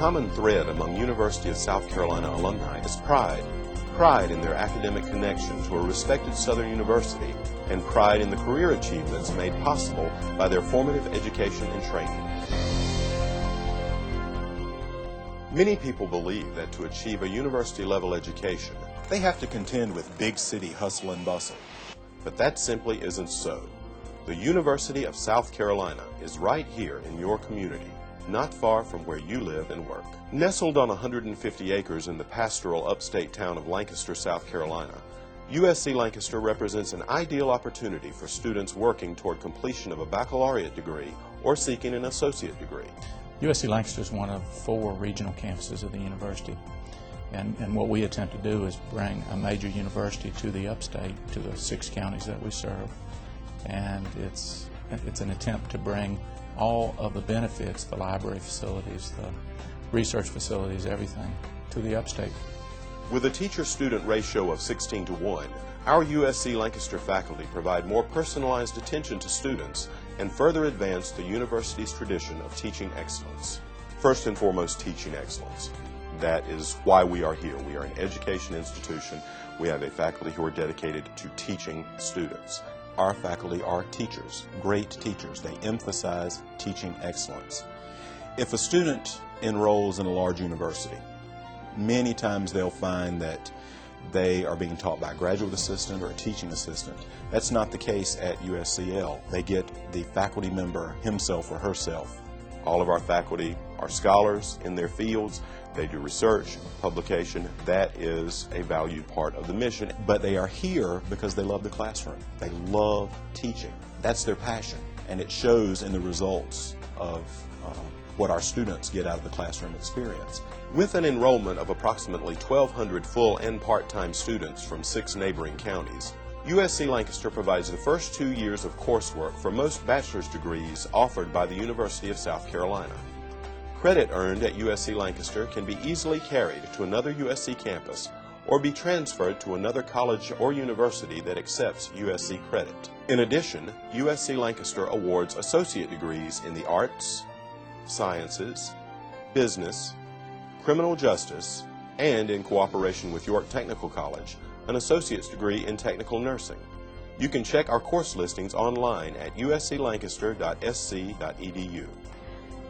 common thread among University of South Carolina alumni is pride. Pride in their academic connection to a respected Southern university, and pride in the career achievements made possible by their formative education and training. Many people believe that to achieve a university-level education, they have to contend with big city hustle and bustle. But that simply isn't so. The University of South Carolina is right here in your community, not far from where you live and work. Nestled on 150 acres in the pastoral upstate town of Lancaster, South Carolina, USC Lancaster represents an ideal opportunity for students working toward completion of a baccalaureate degree or seeking an associate degree. USC Lancaster is one of 4 regional campuses of the university, and what we attempt to do is bring a major university to the upstate, to the 6 counties that we serve, and it's an attempt to bring all of the benefits, the library facilities, the research facilities, everything, to the upstate. With a teacher-student ratio of 16:1, our USC Lancaster faculty provide more personalized attention to students and further advance the university's tradition of teaching excellence. First and foremost, teaching excellence. That is why we are here. We are an education institution. We have a faculty who are dedicated to teaching students. Our faculty are teachers, great teachers. They emphasize teaching excellence. If a student enrolls in a large university, many times they'll find that they are being taught by a graduate assistant or a teaching assistant. That's not the case at USCL. They get the faculty member himself or herself. All of our faculty are scholars in their fields. They do research, publication. That is a valued part of the mission. But they are here because they love the classroom. They love teaching. That's their passion. And it shows in the results of what our students get out of the classroom experience. With an enrollment of approximately 1,200 full and part-time students from 6 neighboring counties, USC Lancaster provides the first 2 years of coursework for most bachelor's degrees offered by the University of South Carolina. Credit earned at USC Lancaster can be easily carried to another USC campus or be transferred to another college or university that accepts USC credit. In addition, USC Lancaster awards associate degrees in the arts, sciences, business, criminal justice, and in cooperation with York Technical College, an associate's degree in technical nursing. You can check our course listings online at usclancaster.sc.edu.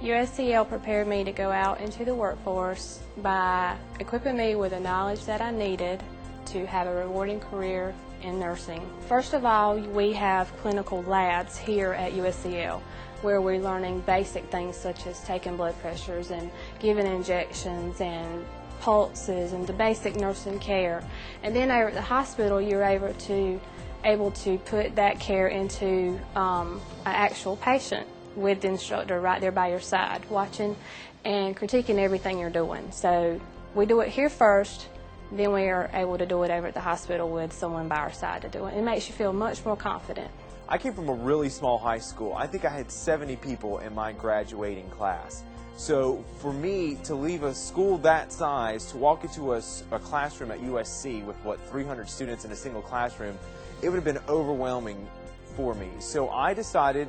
USCL prepared me to go out into the workforce by equipping me with the knowledge that I needed to have a rewarding career in nursing. First of all, we have clinical labs here at USCL where we're learning basic things such as taking blood pressures and giving injections and pulses and the basic nursing care. And then over at the hospital, you're able to put that care into an actual patient with the instructor right there by your side, watching and critiquing everything you're doing. So we do it here first, then we are able to do it over at the hospital with someone by our side to do it. It makes you feel much more confident. I came from a really small high school. I think I had 70 people in my graduating class. So for me to leave a school that size, to walk into a classroom at USC with, 300 students in a single classroom, it would have been overwhelming for me. So I decided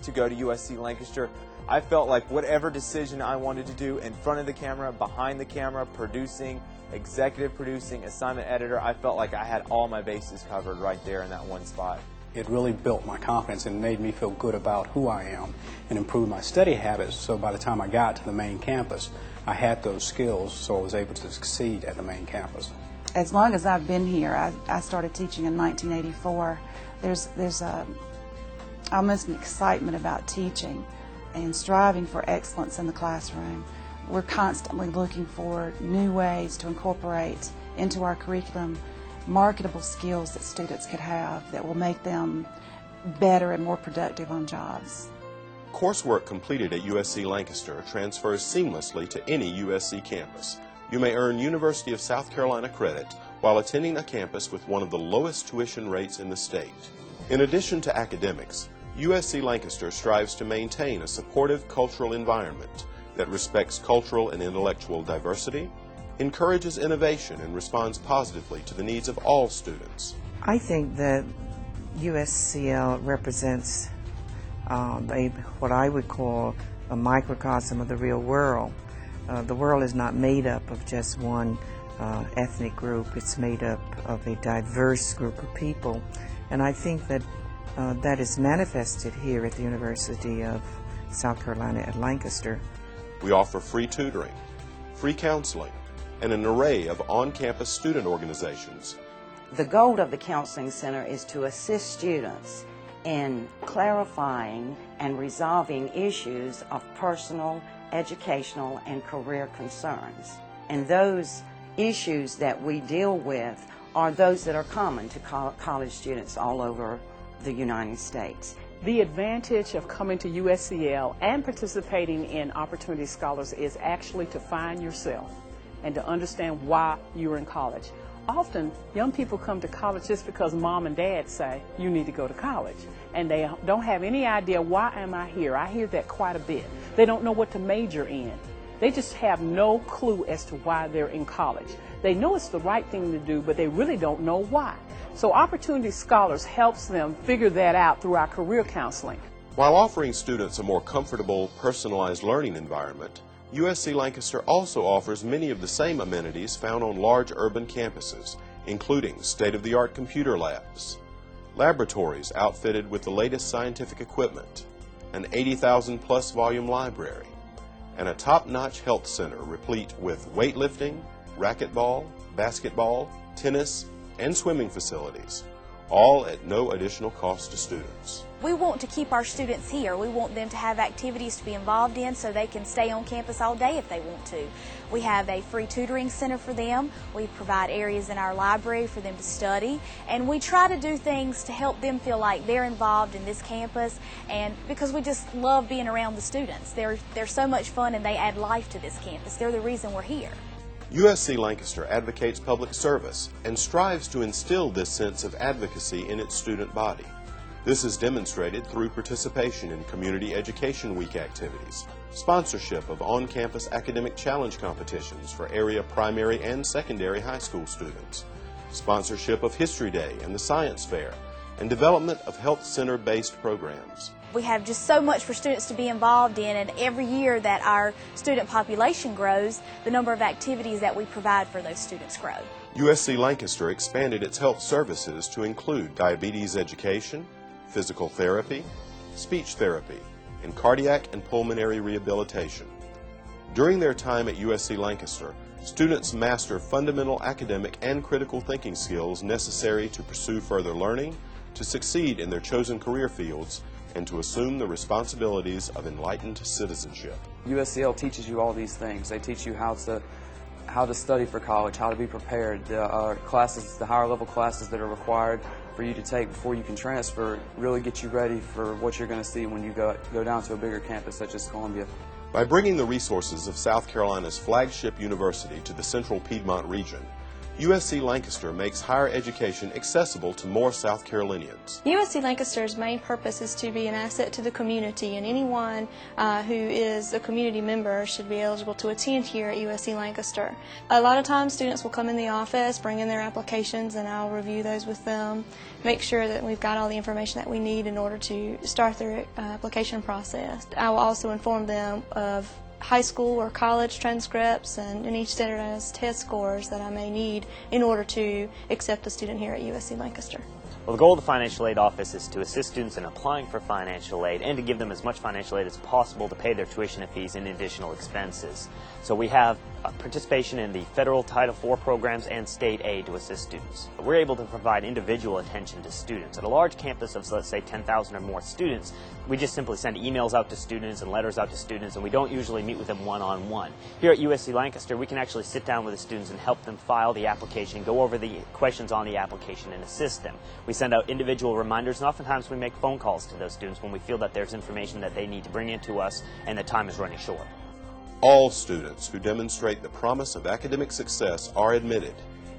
to go to USC Lancaster. I felt like whatever decision I wanted to do in front of the camera, behind the camera, producing, executive producing, assignment editor, I felt like I had all my bases covered right there in that one spot. It really built my confidence and made me feel good about who I am and improved my study habits, so by the time I got to the main campus, I had those skills, so I was able to succeed at the main campus. As long as I've been here, I started teaching in 1984, there's almost an excitement about teaching and striving for excellence in the classroom. We're constantly looking for new ways to incorporate into our curriculum marketable skills that students could have that will make them better and more productive on jobs. Coursework completed at USC Lancaster transfers seamlessly to any USC campus. You may earn University of South Carolina credit while attending a campus with one of the lowest tuition rates in the state. In addition to academics, USC Lancaster strives to maintain a supportive cultural environment that respects cultural and intellectual diversity, encourages innovation, and responds positively to the needs of all students. I think that USCL represents what I would call a microcosm of the real world. the world is not made up of just one ethnic group. It's made up of a diverse group of people. And I think that that is manifested here at the University of South Carolina at Lancaster. We offer free tutoring, free counseling, and an array of on-campus student organizations. The goal of the Counseling Center is to assist students in clarifying and resolving issues of personal, educational, and career concerns. And those issues that we deal with are those that are common to college students all over the United States. The advantage of coming to USCL and participating in Opportunity Scholars is actually to find yourself and to understand why you're in college. Often, young people come to college just because mom and dad say, you need to go to college. And they don't have any idea, why am I here? I hear that quite a bit. They don't know what to major in. They just have no clue as to why they're in college. They know it's the right thing to do, but they really don't know why. So Opportunity Scholars helps them figure that out through our career counseling. While offering students a more comfortable, personalized learning environment, USC Lancaster also offers many of the same amenities found on large urban campuses, including state-of-the-art computer labs, laboratories outfitted with the latest scientific equipment, an 80,000-plus volume library, and a top-notch health center replete with weightlifting, racquetball, basketball, tennis, and swimming facilities, all at no additional cost to students. We want to keep our students here. We want them to have activities to be involved in so they can stay on campus all day if they want to. We have a free tutoring center for them. We provide areas in our library for them to study, and we try to do things to help them feel like they're involved in this campus, and because we just love being around the students. They're so much fun and they add life to this campus. They're the reason we're here. USC Lancaster advocates public service and strives to instill this sense of advocacy in its student body. This is demonstrated through participation in Community Education Week activities, sponsorship of on-campus academic challenge competitions for area primary and secondary high school students, sponsorship of History Day and the Science Fair, and development of health center-based programs. We have just so much for students to be involved in, and every year that our student population grows, the number of activities that we provide for those students grow. USC Lancaster expanded its health services to include diabetes education, physical therapy, speech therapy, and cardiac and pulmonary rehabilitation. During their time at USC Lancaster, students master fundamental academic and critical thinking skills necessary to pursue further learning, to succeed in their chosen career fields, and to assume the responsibilities of enlightened citizenship. USCL teaches you all these things. They teach you how to study for college, how to be prepared. The higher level classes that are required for you to take before you can transfer really get you ready for what you're going to see when you go down to a bigger campus such as Columbia. By bringing the resources of South Carolina's flagship university to the central Piedmont region, USC Lancaster makes higher education accessible to more South Carolinians. USC Lancaster's main purpose is to be an asset to the community, and anyone who is a community member should be eligible to attend here at USC Lancaster. A lot of times students will come in the office, bring in their applications, and I'll review those with them, make sure that we've got all the information that we need in order to start their application process. I will also inform them of high school or college transcripts and any standardized test scores that I may need in order to accept a student here at USC Lancaster. Well, the goal of the Financial Aid Office is to assist students in applying for financial aid and to give them as much financial aid as possible to pay their tuition and fees and additional expenses. So we have participation in the federal Title IV programs and state aid to assist students. We're able to provide individual attention to students. At a large campus of, let's say, 10,000 or more students, we just simply send emails out to students and letters out to students, and we don't usually meet with them one-on-one. Here at USC Lancaster, we can actually sit down with the students and help them file the application, go over the questions on the application, and assist them. We send out individual reminders, and oftentimes we make phone calls to those students when we feel that there's information that they need to bring in to us and the time is running short. All students who demonstrate the promise of academic success are admitted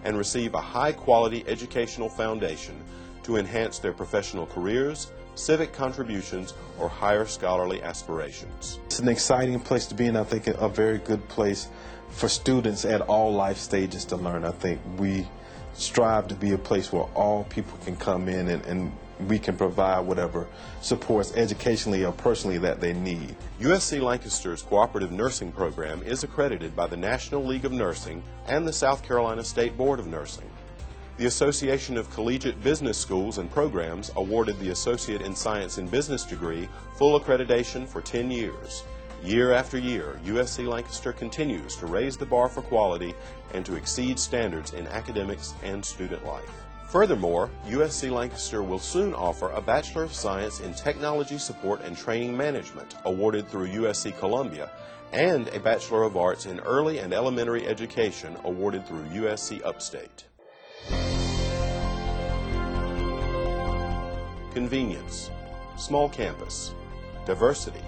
and receive a high-quality educational foundation to enhance their professional careers, civic contributions, or higher scholarly aspirations. It's an exciting place to be, and I think a very good place for students at all life stages to learn. I think we strive to be a place where all people can come in and we can provide whatever supports educationally or personally that they need. USC Lancaster's cooperative nursing program is accredited by the National League of Nursing and the South Carolina State Board of Nursing. The Association of Collegiate Business Schools and Programs awarded the Associate in Science and Business degree full accreditation for 10 years. Year after year, USC Lancaster continues to raise the bar for quality and to exceed standards in academics and student life. Furthermore, USC Lancaster will soon offer a Bachelor of Science in Technology Support and Training Management, awarded through USC Columbia, and a Bachelor of Arts in Early and Elementary Education, awarded through USC Upstate. Convenience, small campus, diversity,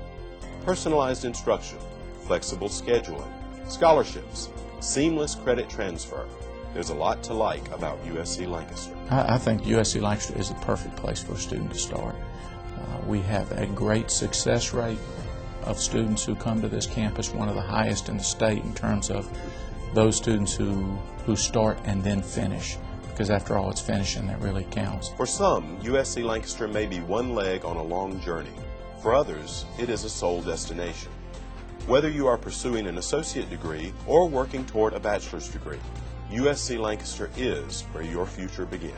personalized instruction, flexible scheduling, scholarships, seamless credit transfer. There's a lot to like about USC Lancaster. I think USC Lancaster is the perfect place for a student to start. We have a great success rate of students who come to this campus, one of the highest in the state in terms of those students who start and then finish, because after all, it's finishing that really counts. For some, USC Lancaster may be one leg on a long journey. For others, it is a sole destination. Whether you are pursuing an associate degree or working toward a bachelor's degree, USC Lancaster is where your future begins.